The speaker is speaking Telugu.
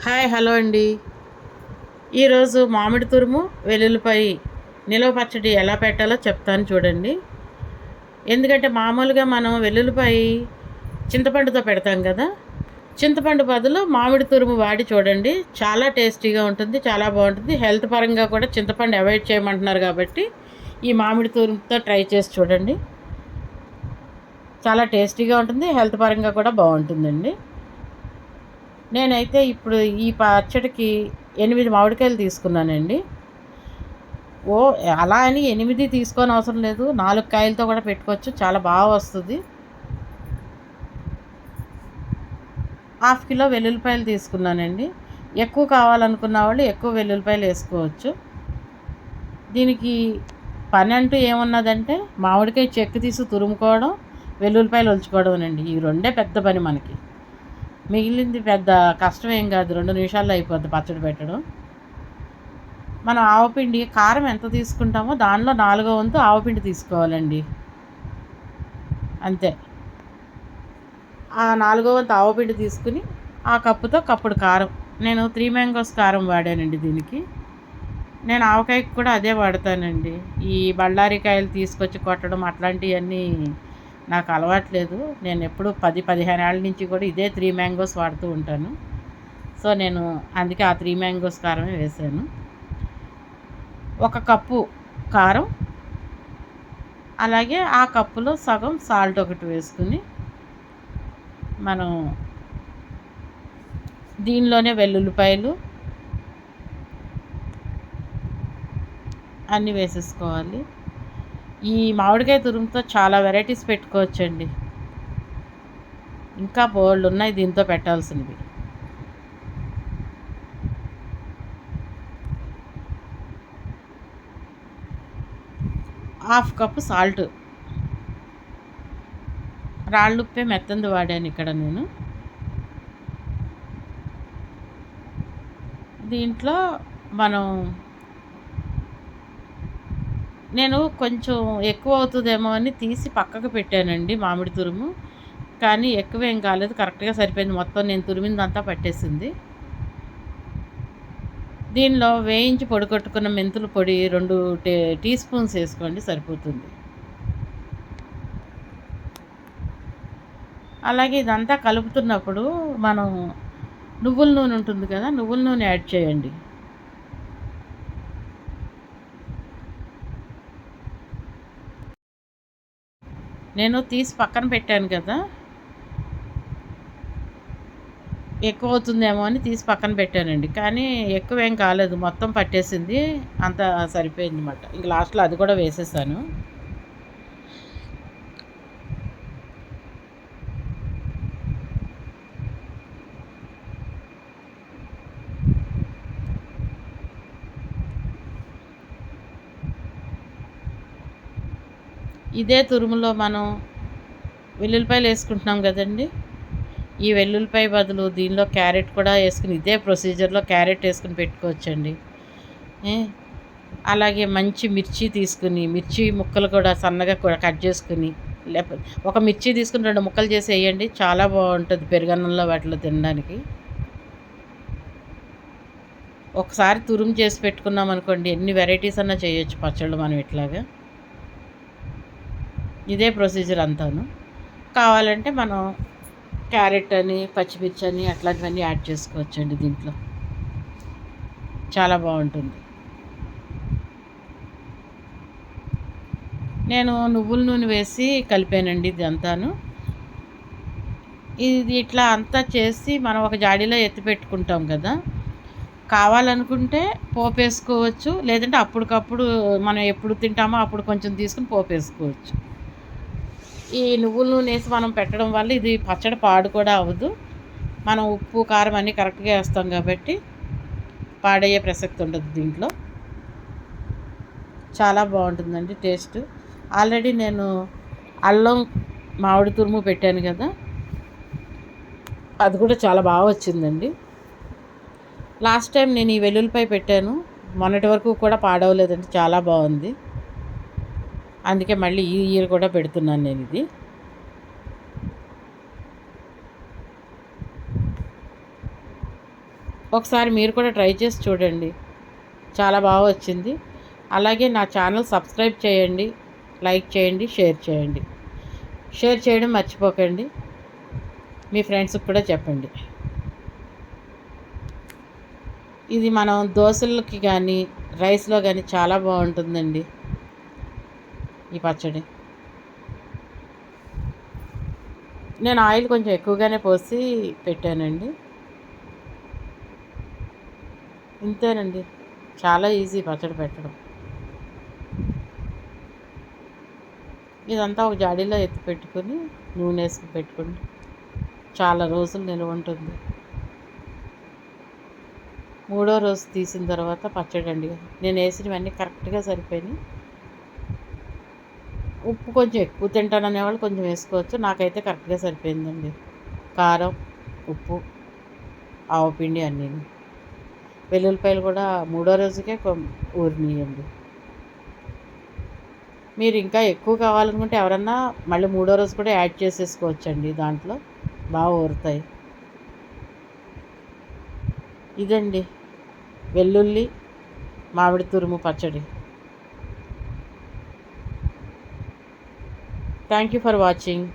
హాయ్ హలో అండి. ఈరోజు మామిడి తురుము వెల్లుల్లిపాయ నిలవ పచ్చడి ఎలా పెట్టాలో చెప్తాను చూడండి. ఎందుకంటే మామూలుగా మనం వెల్లుల్లిపాయ చింతపండుతో పెడతాం కదా. చింతపండు బదులు మామిడి తురుము వాడి చూడండి, చాలా టేస్టీగా ఉంటుంది, చాలా బాగుంటుంది. హెల్త్ పరంగా కూడా చింతపండు అవాయిడ్ చేయమంటున్నారు కాబట్టి ఈ మామిడి తురుముతో ట్రై చేసి చూడండి. చాలా టేస్టీగా ఉంటుంది, హెల్త్ పరంగా కూడా బాగుంటుందండి. నేనైతే ఇప్పుడు ఈ పచ్చడికి 8 మామిడికాయలు తీసుకున్నానండి. ఓ అలా అని 8 తీసుకోని అవసరం లేదు, 4 కాయలతో కూడా పెట్టుకోవచ్చు, చాలా బాగా వస్తుంది. 1/2 కిలో వెల్లుల్లిపాయలు తీసుకున్నానండి. ఎక్కువ కావాలనుకున్న వాళ్ళు ఎక్కువ వెల్లుల్లిపాయలు వేసుకోవచ్చు. దీనికి పని అంటూ ఏమున్నదంటే మామిడికాయ చెక్కు తీసి తురుముకోవడం, వెల్లుల్లిపాయలు ఒలుచుకోవడం ఈ రెండే పెద్ద పని మనకి. మిగిలింది పెద్ద కష్టం ఏం కాదు, 2 నిమిషాల్లో అయిపోద్ది పచ్చడి పెట్టడం. మనం ఆవపిండి కారం ఎంత తీసుకుంటామో దానిలో 4వ వంతు ఆవపిండి తీసుకోవాలండి, అంతే. ఆ 4వ వంతు ఆవపిండి తీసుకుని ఆ కప్పుతో కప్పుడు కారం, నేను 3 మ్యాంగోస్ కారం వాడానండి దీనికి. నేను ఆవకాయకి కూడా అదే వాడతానండి. ఈ బళ్ళారికాయలు తీసుకొచ్చి కొట్టడం అట్లాంటివన్నీ నాకు అలవాట్లేదు. నేను ఎప్పుడు 10-15 ఏళ్ళ నుంచి కూడా ఇదే 3 మ్యాంగోస్ వాడుతూ ఉంటాను. సో నేను అందుకే ఆ 3 మ్యాంగోస్ కారమే వేసాను. 1 కప్పు కారం, అలాగే ఆ కప్పులో సగం సాల్ట్ ఒకటి వేసుకుని మనం దీనిలోనే వెల్లుల్లిపాయలు అన్నీ వేసేసుకోవాలి. ఈ మామిడికాయ తురుముతో చాలా వెరైటీస్ పెట్టుకోవచ్చండి, ఇంకా బోల్డ్ ఉన్నాయి దీంతో పెట్టాల్సినవి. 1/2 కప్పు సాల్ట్, రాళ్ళుప్పే మెత్తంది వాడాను ఇక్కడ నేను. దీంట్లో మనం నేను కొంచెం ఎక్కువ అవుతుందేమో అని తీసి పక్కకు పెట్టానండి మామిడి తురుము, కానీ ఎక్కువేం కాలేదు, కరెక్ట్గా సరిపోయింది. మొత్తం నేను తురిమిందంతా పట్టేసింది. దీనిలో వేయించి పొడి కొట్టుకున్న మెంతుల పొడి 2 టీ స్పూన్స్ వేసుకోండి, సరిపోతుంది. అలాగే ఇదంతా కలుపుతున్నప్పుడు మనం నువ్వుల నూనె ఉంటుంది కదా, నువ్వుల నూనె యాడ్ చేయండి. నేను తీసి పక్కన పెట్టాను కదా, ఎక్కువ అవుతుందేమో అని తీసి పక్కన పెట్టానండి, కానీ ఎక్కువేం కాలేదు, మొత్తం పట్టేసింది, అంతా సరిపోయింది అన్నమాట. ఇంక లాస్ట్లో అది కూడా వేసేసాను. ఇదే తురుములో మనం వెల్లుల్లిపాయలు వేసుకుంటున్నాం కదండి, ఈ వెల్లుల్లిపాయ బదులు దీనిలో క్యారెట్ కూడా వేసుకుని ఇదే ప్రొసీజర్లో క్యారెట్ వేసుకుని పెట్టుకోవచ్చండి. అలాగే మంచి మిర్చి తీసుకుని, మిర్చి ముక్కలు కూడా సన్నగా కూడా కట్ చేసుకుని, లేకపోతే ఒక మిర్చి తీసుకుని 2 ముక్కలు చేసి వేయండి, చాలా బాగుంటుంది పెరుగన్నంలో వాటిలో తినడానికి. ఒకసారి తురుము చేసి పెట్టుకున్నాం అనుకోండి, ఎన్ని వెరైటీస్ అన్నా చేయొచ్చు పచ్చళ్ళు మనం ఇట్లాగా. ఇదే ప్రొసీజర్ అంతాను. కావాలంటే మనం క్యారెట్ అని, పచ్చిమిర్చి అని అట్లాంటివన్నీ యాడ్ చేసుకోవచ్చండి దీంట్లో, చాలా బాగుంటుంది. నేను నువ్వుల నూనె వేసి కలిపానండి ఇది అంతాను. ఇది ఇట్లా అంతా చేసి మనం ఒక జాడీలో ఎత్తి పెట్టుకుంటాం కదా, కావాలనుకుంటే పోపు వేసుకోవచ్చు, లేదంటే అప్పటికప్పుడు మనం ఎప్పుడు తింటామో అప్పుడు కొంచెం తీసుకుని పోపు వేసుకోవచ్చు. ఈ నువ్వుల నూనె వేసి మనం పెట్టడం వల్ల ఇది పచ్చడి పాడు కూడా అవ్వదు. మనం ఉప్పు కారం అన్నీ కరెక్ట్గా వేస్తాం కాబట్టి పాడయ్యే ప్రసక్తి ఉండదు దీంట్లో. చాలా బాగుంటుందండి టేస్ట్. ఆల్రెడీ నేను అల్లం మామిడి తురుము పెట్టాను కదా, అది కూడా చాలా బాగా వచ్చిందండి. లాస్ట్ టైం నేను ఈ వెల్లుల్లిపాయ పెట్టాను, మొన్నటి వరకు కూడా పాడవలేదండి, చాలా బాగుంది. అందుకే మళ్ళీ ఈ ఇయర్ కూడా పెడుతున్నాను నేను ఇది. ఒకసారి మీరు కూడా ట్రై చేసి చూడండి, చాలా బాగా వచ్చింది. అలాగే నా ఛానల్ సబ్స్క్రైబ్ చేయండి, లైక్ చేయండి, షేర్ చేయండి. షేర్ చేయడం మర్చిపోకండి, మీ ఫ్రెండ్స్కి కూడా చెప్పండి. ఇది మనం దోశలకి కానీ రైస్లో కానీ చాలా బాగుంటుందండి ఈ పచ్చడి. నేను ఆయిల్ కొంచెం ఎక్కువగానే పోసి పెట్టానండి. ఇంతేనండి, చాలా ఈజీ పచ్చడి పెట్టడం. ఇదంతా ఒక జాడీలో ఎత్తి పెట్టుకొని నూనె వేసి పెట్టుకుని చాలా రోజులు నిల్వ ఉంటుంది. మూడో రోజు తీసిన తర్వాత పచ్చడి అండి. నేను వేసినవన్నీ కరెక్ట్గా సరిపోయినాయి. ఉప్పు కొంచెం ఎక్కువ తింటాననే వాళ్ళు కొంచెం వేసుకోవచ్చు, నాకైతే కరెక్ట్గా సరిపోయిందండి. కారం, ఉప్పు, ఆవపిండి అన్నీ. వెల్లుల్లిపాయలు కూడా మూడో రోజుకే ఊరినాయండి. మీరు ఇంకా ఎక్కువ కావాలనుకుంటే ఎవరన్నా మళ్ళీ మూడో రోజు కూడా యాడ్ చేసేసుకోవచ్చండి, దాంట్లో బాగా ఊరుతాయి. ఇదండి వెల్లుల్లి మామిడి తురుము పచ్చడి. Thank you for watching.